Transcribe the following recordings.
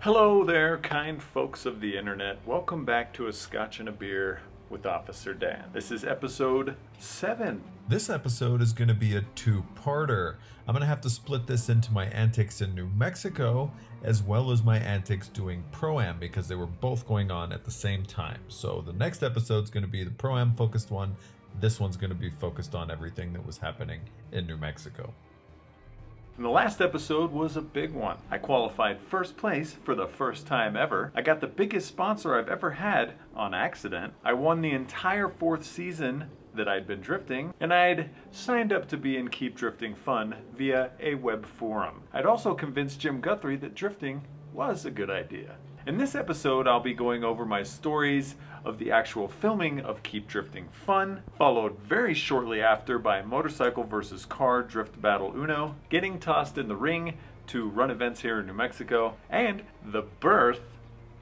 Hello there, kind folks of the internet. Welcome back to A Scotch and a Beer with Officer Dan. This is episode 7. This episode is going to be a two-parter. I'm going to have to split this into my antics in New Mexico as well as my antics doing Pro-Am because they were both going on at the same time. So the next episode is going to be the Pro-Am focused one. This one's going to be focused on everything that was happening in New Mexico. And the last episode was a big one. I qualified first place for the first time ever. I got the biggest sponsor I've ever had on accident. I won the entire 4th season that I'd been drifting, and I'd signed up to be in Keep Drifting Fun via a web forum. I'd also convinced Jim Guthrie that drifting was a good idea. In this episode, I'll be going over my stories of the actual filming of Keep Drifting Fun, followed very shortly after by Motorcycle versus Car Drift Battle Uno, getting tossed in the ring to run events here in New Mexico, and the birth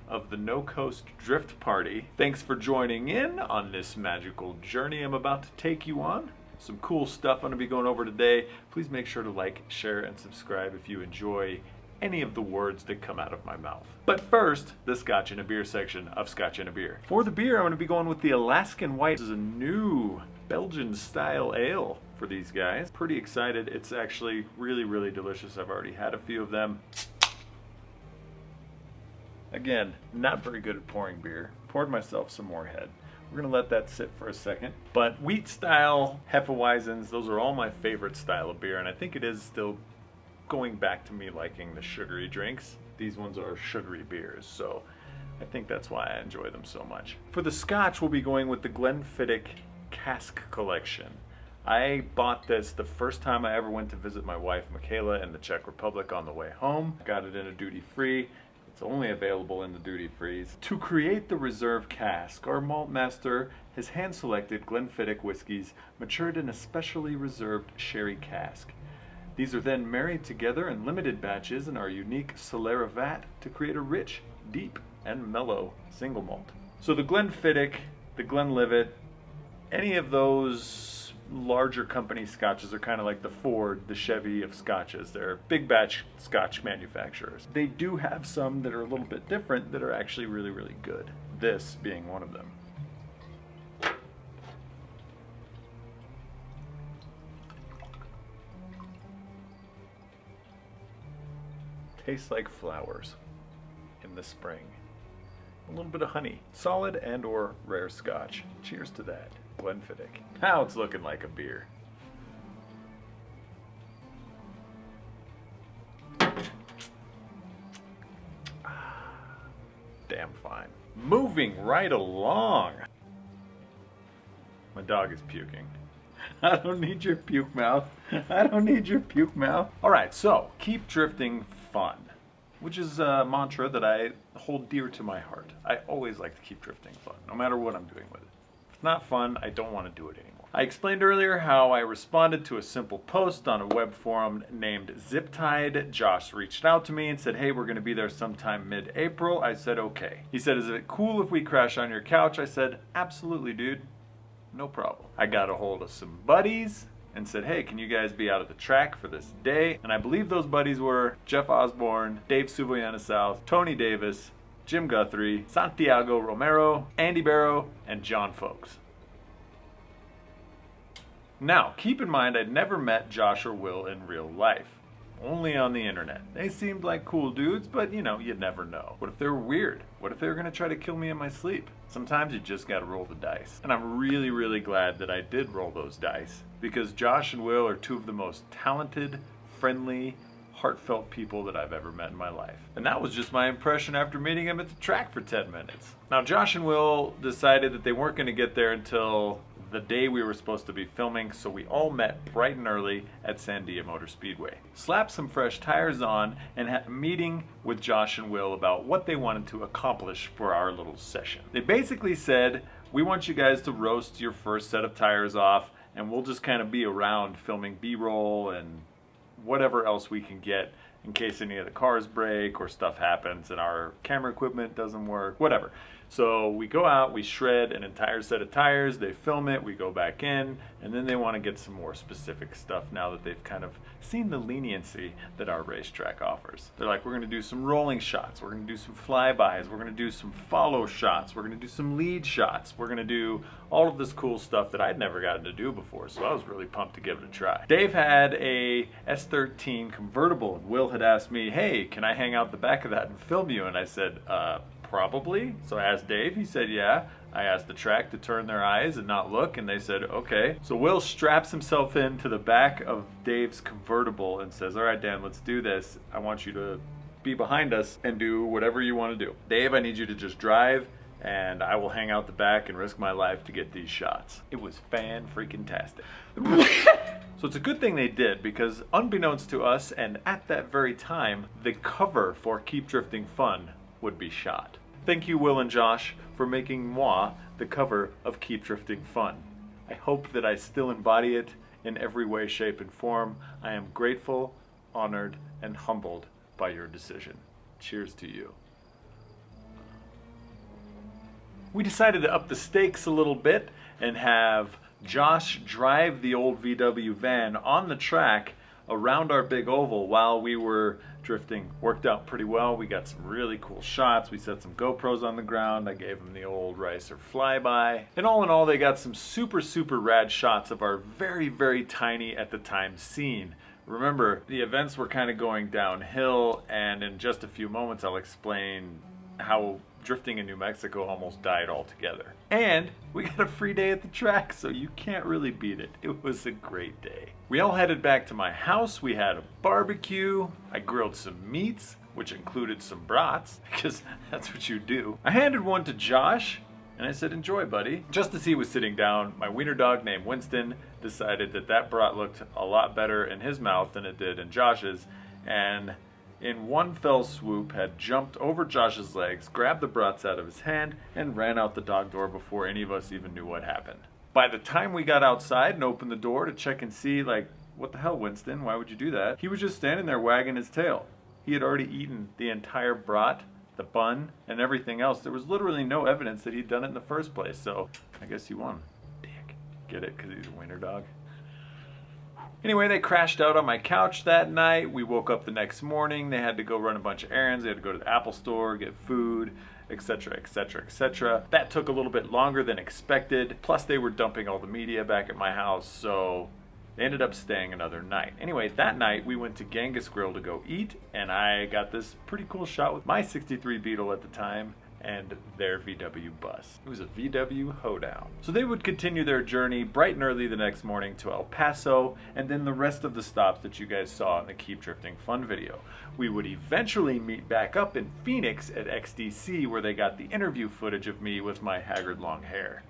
of the No Coast Drift Party. Thanks for joining in on this magical journey I'm about to take you on. Some cool stuff I'm going to be going over today. Please make sure to like, share, and subscribe if you enjoy any of the words that come out of my mouth. But first, the Scotch and a Beer section of Scotch and a Beer. For the beer, I'm going to be going with the Alaskan White. This is a new Belgian style ale for these guys. Pretty excited. It's actually really delicious. I've already had a few of them. Again, not very good at pouring beer. Poured myself some more head. We're going to let that sit for a second. But wheat style, Hefeweizens, those are all my favorite style of beer, and I think it is still going back to me liking the sugary drinks. These ones are sugary beers, so I think that's why I enjoy them so much. For the Scotch, we'll be going with the Glenfiddich Cask Collection. I bought this the first time I ever went to visit my wife Michaela in the Czech Republic on the way home. Got it in a duty-free. It's only available in the duty-frees. To create the reserve cask, our malt master has hand-selected Glenfiddich whiskeys matured in a specially reserved sherry cask. These are then married together in limited batches in our unique Solera vat to create a rich, deep, and mellow single malt. So the Glenfiddich, the Glenlivet, any of those larger company scotches are kind of like the Ford, the Chevy of scotches. They're big batch scotch manufacturers. They do have some that are a little bit different that are actually really good. This being one of them. Tastes like flowers in the spring. A little bit of honey. Solid and or rare scotch. Cheers to that. Glenfiddich. Now it's looking like a beer. Damn fine. Moving right along. My dog is puking. I don't need your puke mouth. I don't need your puke mouth. All right, so keep drifting fun, which is a mantra that I hold dear to my heart. I always like to keep drifting fun, no matter what I'm doing with it. If it's not fun, I don't want to do it anymore. I explained earlier how I responded to a simple post on a web forum named Ziptide. Josh reached out to me and said, hey, we're going to be there sometime mid-April. I said, okay. He said, is it cool if we crash on your couch? I said, absolutely, dude. No problem. I got a hold of some buddies and said, hey, can you guys be out at the track for this day? And I believe those buddies were Jeff Osbourne, Dave Souvannaysouth, Tony Davis, Jim Guthrie, Santiago Romero, Andy Barrow, and John Fowkes. Now, keep in mind I'd never met Josh or Will in real life. Only on the internet. They seemed like cool dudes, but you know, you'd never know. What if they were weird? What if they were gonna try to kill me in my sleep? Sometimes you just gotta roll the dice. And I'm really glad that I did roll those dice, because Josh and Will are two of the most talented, friendly, heartfelt people that I've ever met in my life. And that was just my impression after meeting them at the track for 10 minutes. Now, Josh and Will decided that they weren't gonna get there until the day we were supposed to be filming, so we all met bright and early at Sandia Motor Speedway. Slapped some fresh tires on and had a meeting with Josh and Will about what they wanted to accomplish for our little session. They basically said, we want you guys to roast your first set of tires off, and we'll just kind of be around filming B-roll and whatever else we can get in case any of the cars break or stuff happens and our camera equipment doesn't work, whatever. So we go out, we shred an entire set of tires, they film it, we go back in, and then they want to get some more specific stuff now that they've kind of seen the leniency that our racetrack offers. They're like, we're going to do some rolling shots, we're going to do some flybys, we're going to do some follow shots, we're going to do some lead shots, we're going to do all of this cool stuff that I'd never gotten to do before, so I was really pumped to give it a try. Dave had a S13 convertible, and Will had asked me, hey, can I hang out the back of that and film you? And I said, probably. So I asked Dave, he said yeah. I asked the track to turn their eyes and not look, and they said okay. So Will straps himself into the back of Dave's convertible and says, all right, Dan, let's do this. I want you to be behind us and do whatever you want to do. Dave, I need you to just drive, and I will hang out the back and risk my life to get these shots. It was fan-freaking-tastic. So it's a good thing they did, because unbeknownst to us, and at that very time, the cover for Keep Drifting Fun would be shot. Thank you, Will and Josh, for making moi the cover of Keep Drifting Fun. I hope that I still embody it in every way, shape, and form. I am grateful, honored, and humbled by your decision. Cheers to you. We decided to up the stakes a little bit and have Josh drive the old VW van on the track around our big oval while we were drifting. Worked out pretty well. We got some really cool shots. We set some GoPros on the ground. I gave them the old Ricer flyby. And all in all, they got some super rad shots of our very tiny at the time scene. Remember, the events were kind of going downhill, and in just a few moments I'll explain how drifting in New Mexico almost died altogether. And we got a free day at the track, so you can't really beat it. It was a great day. We all headed back to my house. We had a barbecue. I grilled some meats, which included some brats, because that's what you do. I handed one to Josh, and I said, enjoy, buddy. Just as he was sitting down, my wiener dog named Winston decided that that brat looked a lot better in his mouth than it did in Josh's, and in one fell swoop had jumped over Josh's legs, grabbed the brats out of his hand, and ran out the dog door before any of us even knew what happened. By the time we got outside and opened the door to check and see, like, what the hell, Winston? Why would you do that? He was just standing there wagging his tail. He had already eaten the entire brat, the bun, and everything else. There was literally no evidence that he'd done it in the first place, so I guess he won. Dick. Get it? Because he's a wiener dog? Anyway, they crashed out on my couch that night. We woke up the next morning. They had to go run a bunch of errands. They had to go to the Apple store, get food, etc., etc., etc. That took a little bit longer than expected. Plus, they were dumping all the media back at my house, so they ended up staying another night. Anyway, that night, we went to Genghis Grill to go eat, and I got this pretty cool shot with my 63 Beetle at the time and their VW bus. It was a VW hoedown. So they would continue their journey bright and early the next morning to El Paso, and then the rest of the stops that you guys saw in the Keep Drifting Fun video. We would eventually meet back up in Phoenix at XDC, where they got the interview footage of me with my haggard long hair.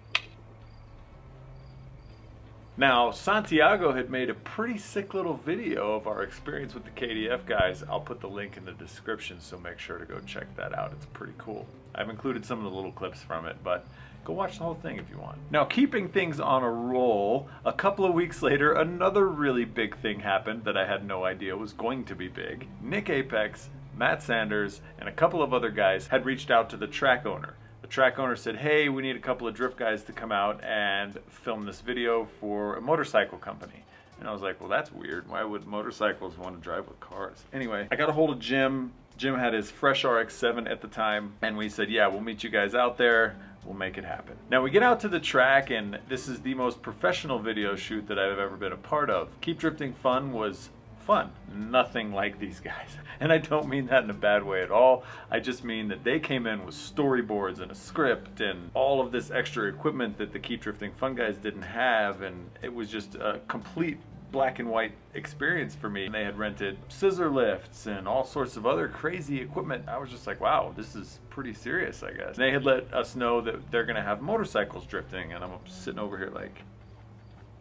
Now, Santiago had made a pretty sick little video of our experience with the KDF guys. I'll put the link in the description, so make sure to go check that out. It's pretty cool. I've included some of the little clips from it, but go watch the whole thing if you want. Now, keeping things on a roll, a couple of weeks later, another really big thing happened that I had no idea was going to be big. Nick Apex, Matt Sanders, and a couple of other guys had reached out to the track owner. The track owner said, hey, we need a couple of drift guys to come out and film this video for a motorcycle company. And I was like, well, that's weird. Why would motorcycles want to drive with cars? Anyway, I got a hold of Jim. Jim had his fresh RX-7 at the time, and we said, yeah, we'll meet you guys out there. We'll make it happen. Now we get out to the track, and this is the most professional video shoot that I've ever been a part of. Keep Drifting Fun was fun. Nothing like these guys. And I don't mean that in a bad way at all. I just mean that they came in with storyboards and a script and all of this extra equipment that the Keep Drifting Fun guys didn't have, and it was just a complete black and white experience for me. They had rented scissor lifts and all sorts of other crazy equipment. I was just like, wow, this is pretty serious, I guess. And they had let us know that they're gonna have motorcycles drifting, and I'm sitting over here like,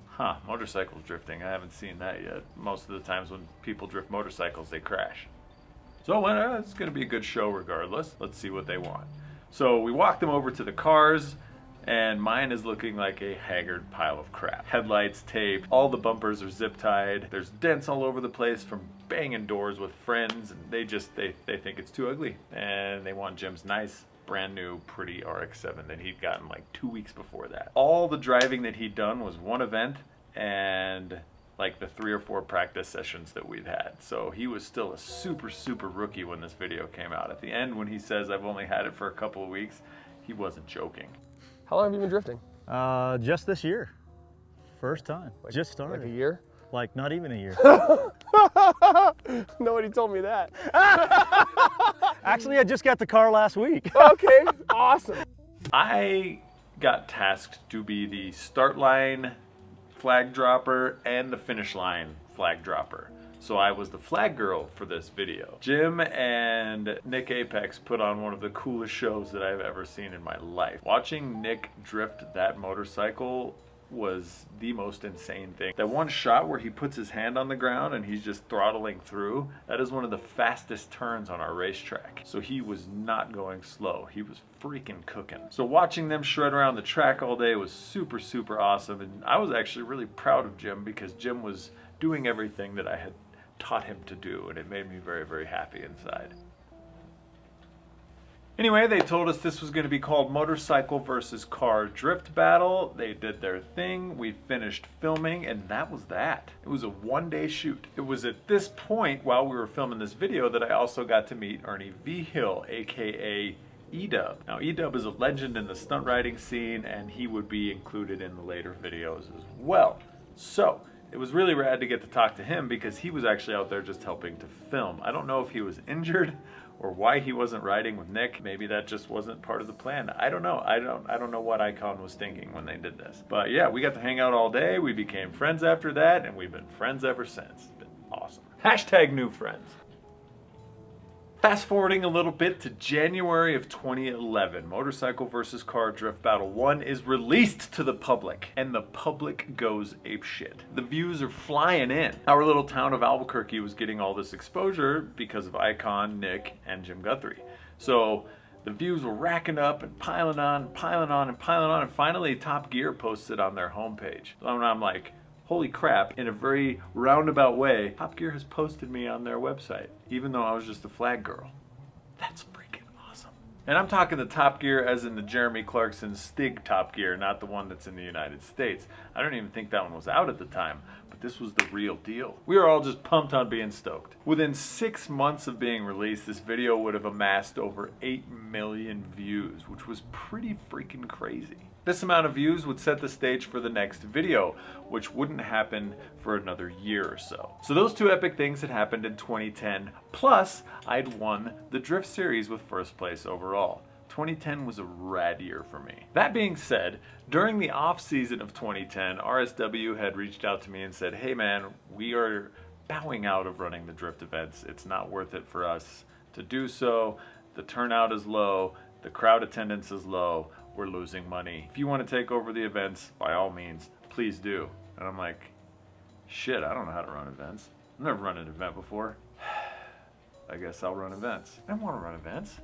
huh, motorcycles drifting, I haven't seen that yet. Most of the times when people drift motorcycles, they crash. So well, it's gonna be a good show regardless. Let's see what they want. So we walked them over to the cars, and mine is looking like a haggard pile of crap. Headlights taped, all the bumpers are zip tied, there's dents all over the place from banging doors with friends, and they think it's too ugly, and they want Jim's nice brand new pretty RX-7 that he'd gotten like 2 weeks before that. All the driving that he'd done was one event and like the 3 or 4 practice sessions that we'd had. So he was still a super rookie when this video came out. At the end, when he says I've only had it for a couple of weeks, he wasn't joking. How long have you been drifting? Just this year. First time. Just started. Like a year? Like not even a year. Nobody told me that. Actually, I just got the car last week. Okay, awesome. I got tasked to be the start line flag dropper and the finish line flag dropper. So I was the flag girl for this video. Jim and Nick Apex put on one of the coolest shows that I've ever seen in my life. Watching Nick drift that motorcycle was the most insane thing. That one shot where he puts his hand on the ground and he's just throttling through, that is one of the fastest turns on our racetrack. So he was not going slow. He was freaking cooking. So watching them shred around the track all day was super awesome, and I was actually really proud of Jim because Jim was doing everything that I had taught him to do, and it made me very happy inside. Anyway, they told us this was going to be called Motorcycle versus Car Drift Battle. They did their thing. We finished filming, and that was that. It was a one-day shoot. It was at this point, while we were filming this video, that I also got to meet Ernie Vigil, aka E-Dub. Now, E-Dub is a legend in the stunt riding scene, and he would be included in the later videos as well. So, it was really rad to get to talk to him because he was actually out there just helping to film. I don't know if he was injured or why he wasn't riding with Nick. Maybe that just wasn't part of the plan. I don't know. I don't know what Icon was thinking when they did this. But yeah, we got to hang out all day. We became friends after that, and we've been friends ever since. It's been awesome. Hashtag new friends. Fast forwarding a little bit to January of 2011, Motorcycle vs. Car Drift Battle 1 is released to the public, and the public goes apeshit. The views are flying in. Our little town of Albuquerque was getting all this exposure because of Icon, Nick, and Jim Guthrie. So the views were racking up and piling on, and finally Top Gear posted on their homepage. So I'm like, holy crap, in a very roundabout way, Top Gear has posted me on their website, even though I was just a flag girl. That's freaking awesome. And I'm talking the Top Gear as in the Jeremy Clarkson Stig Top Gear, not the one that's in the United States. I don't even think that one was out at the time, but this was the real deal. We were all just pumped on being stoked. Within 6 months of being released, this video would have amassed over 8 million views, which was pretty freaking crazy. This amount of views would set the stage for the next video, which wouldn't happen for another year or so. So those two epic things had happened in 2010, plus I'd won the Drift Series with first place overall. 2010 was a rad year for me. That being said, during the off season of 2010, RSW had reached out to me and said, hey man, we are bowing out of running the drift events. It's not worth it for us to do so. The turnout is low, the crowd attendance is low, we're losing money. If you want to take over the events, by all means, please do. And I'm like, shit, I don't know how to run events. I've never run an event before. I guess I'll run events. I want to run events.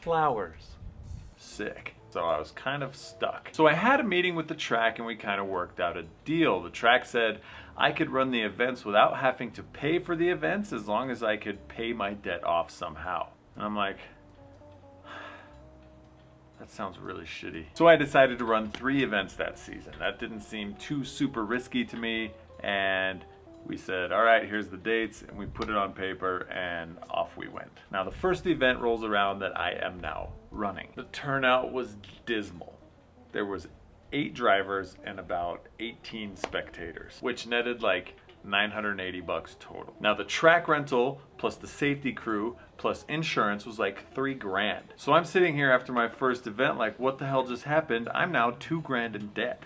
Flowers. Sick. So I was kind of stuck. So I had a meeting with the track and we kind of worked out a deal. The track said I could run the events without having to pay for the events as long as I could pay my debt off somehow. And I'm like, that sounds really shitty. So I decided to run 3 events that season. That didn't seem too super risky to me, and we said, all right, here's the dates, and we put it on paper, and off we went. Now the first event rolls around that I am now running. The turnout was dismal. There was 8 drivers and about 18 spectators, which netted like $980 total. Now the track rental plus the safety crew plus insurance was like $3 grand. So I'm sitting here after my first event like, what the hell just happened? I'm now $2 grand in debt.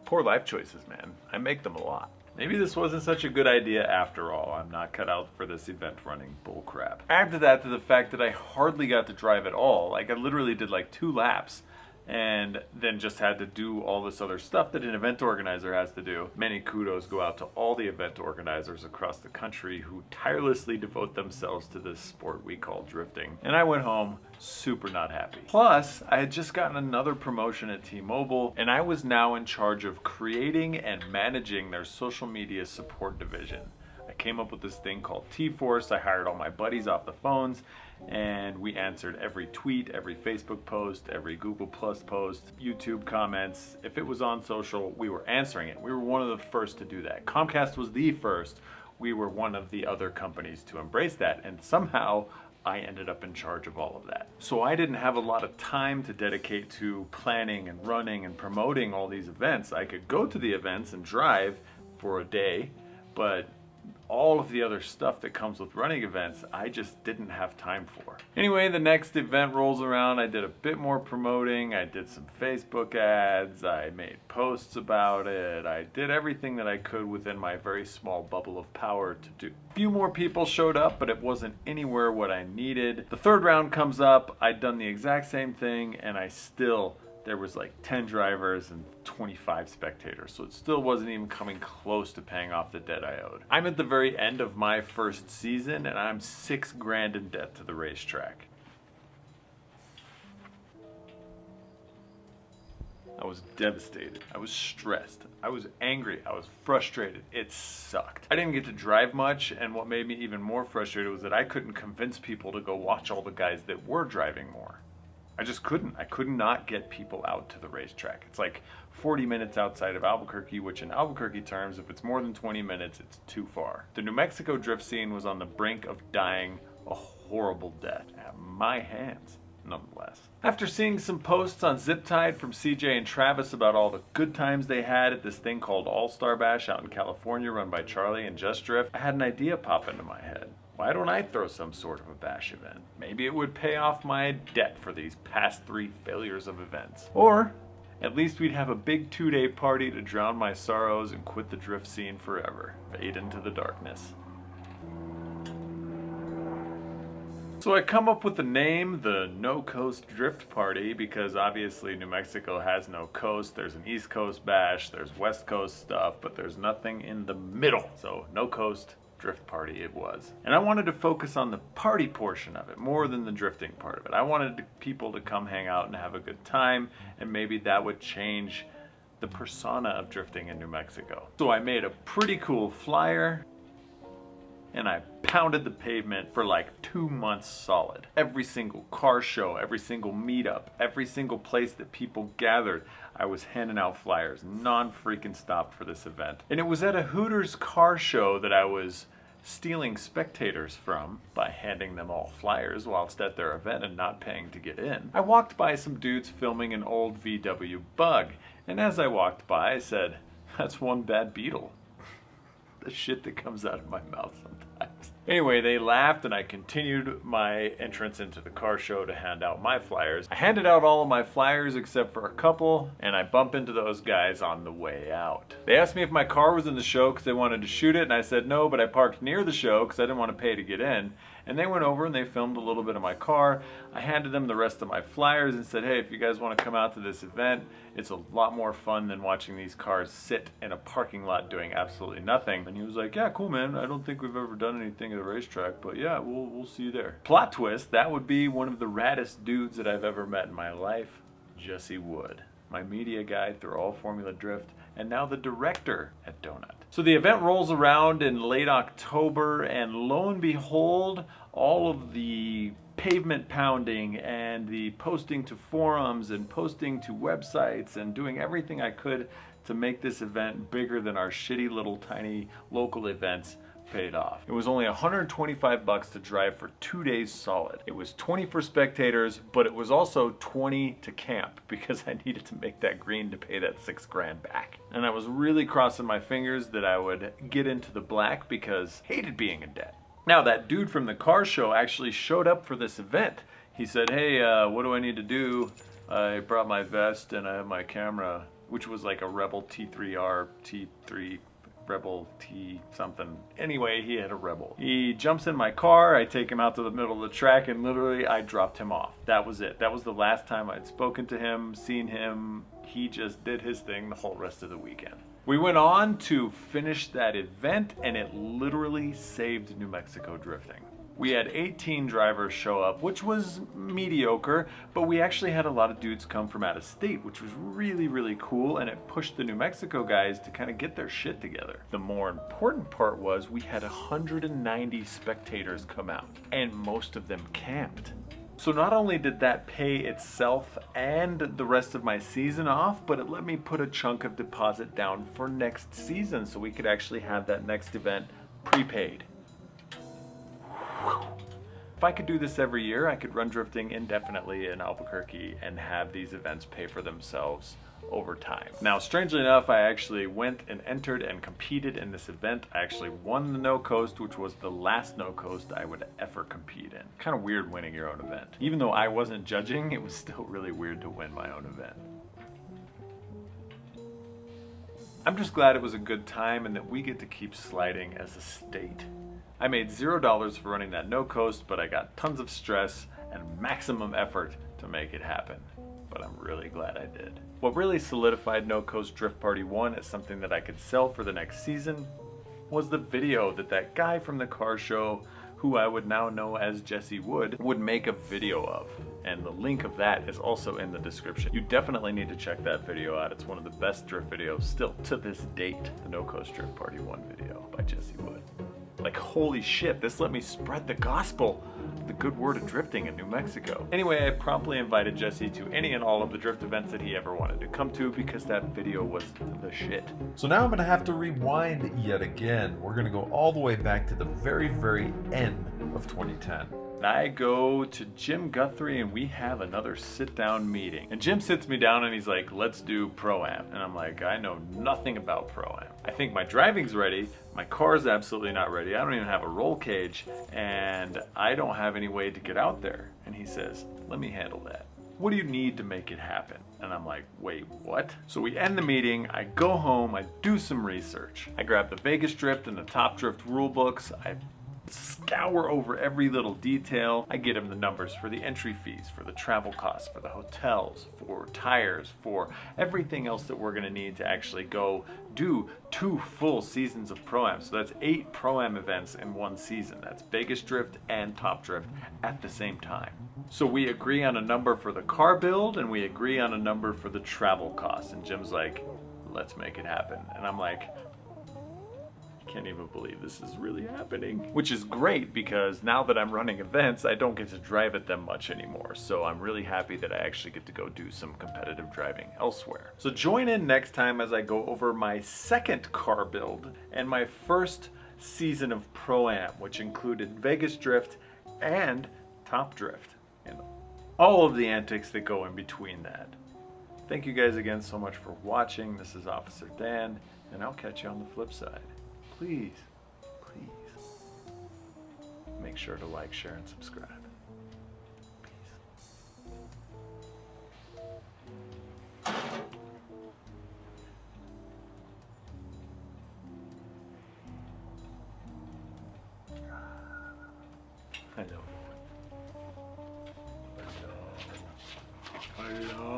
Poor life choices, man. I make them a lot. Maybe this wasn't such a good idea after all. I'm not cut out for this event running bullcrap. Add to that to the fact that I hardly got to drive at all. Like I literally did like 2 laps and then just had to do all this other stuff that an event organizer has to do. Many kudos go out to all the event organizers across the country who tirelessly devote themselves to this sport we call drifting. And I went home super not happy. Plus, I had just gotten another promotion at T-Mobile, and I was now in charge of creating and managing their social media support division. I came up with this thing called T-Force. I hired all my buddies off the phones, and we answered every tweet, every Facebook post, every Google Plus post, YouTube comments. If it was on social, we were answering it. We were one of the first to do that. Comcast was the first. We were one of the other companies to embrace that, and somehow I ended up in charge of all of that. So I didn't have a lot of time to dedicate to planning and running and promoting all these events. I could go to the events and drive for a day, but all of the other stuff that comes with running events, I just didn't have time for. Anyway, the next event rolls around. I did a bit more promoting. I did some Facebook ads. I made posts about it. I did everything that I could within my very small bubble of power to do. A few more people showed up, but it wasn't anywhere what I needed. The third round comes up. I'd done the exact same thing, and there was like 10 drivers and 25 spectators, so it still wasn't even coming close to paying off the debt I owed. I'm at the very end of my first season, and I'm $6,000 in debt to the racetrack. I was devastated. I was stressed. I was angry. I was frustrated. It sucked. I didn't get to drive much, and what made me even more frustrated was that I couldn't convince people to go watch all the guys that were driving more. I just couldn't. I could not get people out to the racetrack. It's like 40 minutes outside of Albuquerque, which in Albuquerque terms, if it's more than 20 minutes, it's too far. The New Mexico drift scene was on the brink of dying a horrible death at my hands, nonetheless. After seeing some posts on Ziptide from CJ and Travis about all the good times they had at this thing called All-Star Bash out in California run by Charlie and Just Drift, I had an idea pop into my head. Why don't I throw some sort of a bash event? Maybe it would pay off my debt for these past 3 failures of events. Or at least we'd have a big 2-day party to drown my sorrows and quit the drift scene forever. Fade into the darkness. So I come up with the name, the No Coast Drift Party, because obviously New Mexico has no coast. There's an East Coast bash, there's West Coast stuff, but there's nothing in the middle. So No Coast Drift Party it was. And I wanted to focus on the party portion of it more than the drifting part of it. I wanted people to come hang out and have a good time, and maybe that would change the persona of drifting in New Mexico. So I made a pretty cool flyer, and I pounded the pavement for like 2 months solid. Every single car show, every single meetup, every single place that people gathered, I was handing out flyers non-freaking stop for this event. And it was at a Hooters car show that I was stealing spectators from by handing them all flyers whilst at their event and not paying to get in. I walked by some dudes filming an old VW Bug, and as I walked by I said, "That's one bad Beetle." The shit that comes out of my mouth sometimes. Anyway, they laughed, and I continued my entrance into the car show to hand out my flyers. I handed out all of my flyers except for a couple, and I bump into those guys on the way out. They asked me if my car was in the show because they wanted to shoot it, and I said no, but I parked near the show because I didn't want to pay to get in. And they went over and they filmed a little bit of my car. I handed them the rest of my flyers and said, hey, if you guys want to come out to this event, it's a lot more fun than watching these cars sit in a parking lot doing absolutely nothing. And he was like, yeah, cool, man. I don't think we've ever done anything at a racetrack, but yeah, we'll see you there. Plot twist, that would be one of the raddest dudes that I've ever met in my life, Jesse Wood, my media guy through all Formula Drift, and now the director at Donut. So the event rolls around in late October, and lo and behold, all of the pavement pounding and the posting to forums and posting to websites and doing everything I could to make this event bigger than our shitty little tiny local events paid off. It was only $125 to drive for 2 days solid. It was 20 for spectators, but it was also 20 to camp because I needed to make that green to pay that $6,000 back. And I was really crossing my fingers that I would get into the black because I hated being in debt. Now that dude from the car show actually showed up for this event. He said, hey, what do I need to do? I brought my vest and I have my camera, which was like a Rebel T3R T3 Rebel T something. Anyway, he had a Rebel. He jumps in my car, I take him out to the middle of the track, and literally I dropped him off. That was it. That was the last time I'd spoken to him, seen him. He just did his thing the whole rest of the weekend. We went on to finish that event, and it literally saved New Mexico drifting. We had 18 drivers show up, which was mediocre, but we actually had a lot of dudes come from out of state, which was really, really cool, and it pushed the New Mexico guys to kind of get their shit together. The more important part was we had 190 spectators come out, and most of them camped. So not only did that pay itself and the rest of my season off, but it let me put a chunk of deposit down for next season so we could actually have that next event prepaid. If I could do this every year, I could run drifting indefinitely in Albuquerque and have these events pay for themselves over time. Now, strangely enough, I actually went and entered and competed in this event. I actually won the No Coast, which was the last No Coast I would ever compete in. Kind of weird winning your own event. Even though I wasn't judging, it was still really weird to win my own event. I'm just glad it was a good time and that we get to keep sliding as a state. I made $0 for running that No Coast, but I got tons of stress and maximum effort to make it happen. But I'm really glad I did. What really solidified No Coast Drift Party 1 as something that I could sell for the next season was the video that guy from the car show, who I would now know as Jesse Wood, would make a video of. And the link of that is also in the description. You definitely need to check that video out. It's one of the best drift videos still to this date. The No Coast Drift Party 1 video by Jesse Wood. Like, holy shit, this let me spread the gospel, the good word of drifting in New Mexico. Anyway, I promptly invited Jesse to any and all of the drift events that he ever wanted to come to because that video was the shit. So now I'm going to have to rewind yet again. We're going to go all the way back to the very, very end of 2010. I go to Jim Guthrie and we have another sit-down meeting. And Jim sits me down and he's like, let's do Pro-Am. And I'm like, I know nothing about Pro-Am. I think my driving's ready, my car's absolutely not ready, I don't even have a roll cage, and I don't have any way to get out there. And he says, let me handle that. What do you need to make it happen? And I'm like, wait, what? So we end the meeting, I go home, I do some research. I grab the Vegas Drift and the Top Drift rule books, I scour over every little detail. I get him the numbers for the entry fees, for the travel costs, for the hotels, for tires, for everything else that we're gonna need to actually go do 2 full seasons of Pro-Am. So that's 8 Pro-Am events in one season. That's Vegas Drift and Top Drift at the same time. So we agree on a number for the car build and we agree on a number for the travel costs. And Jim's like, let's make it happen. And I'm like, can't even believe this is really happening. Which is great because now that I'm running events, I don't get to drive at them much anymore. So I'm really happy that I actually get to go do some competitive driving elsewhere. So join in next time as I go over my second car build and my first season of Pro-Am, which included Vegas Drift and Top Drift and all of the antics that go in between that. Thank you guys again so much for watching. This is Officer Dan, and I'll catch you on the flip side. Please, please, make sure to like, share, and subscribe. Peace. I know. I know.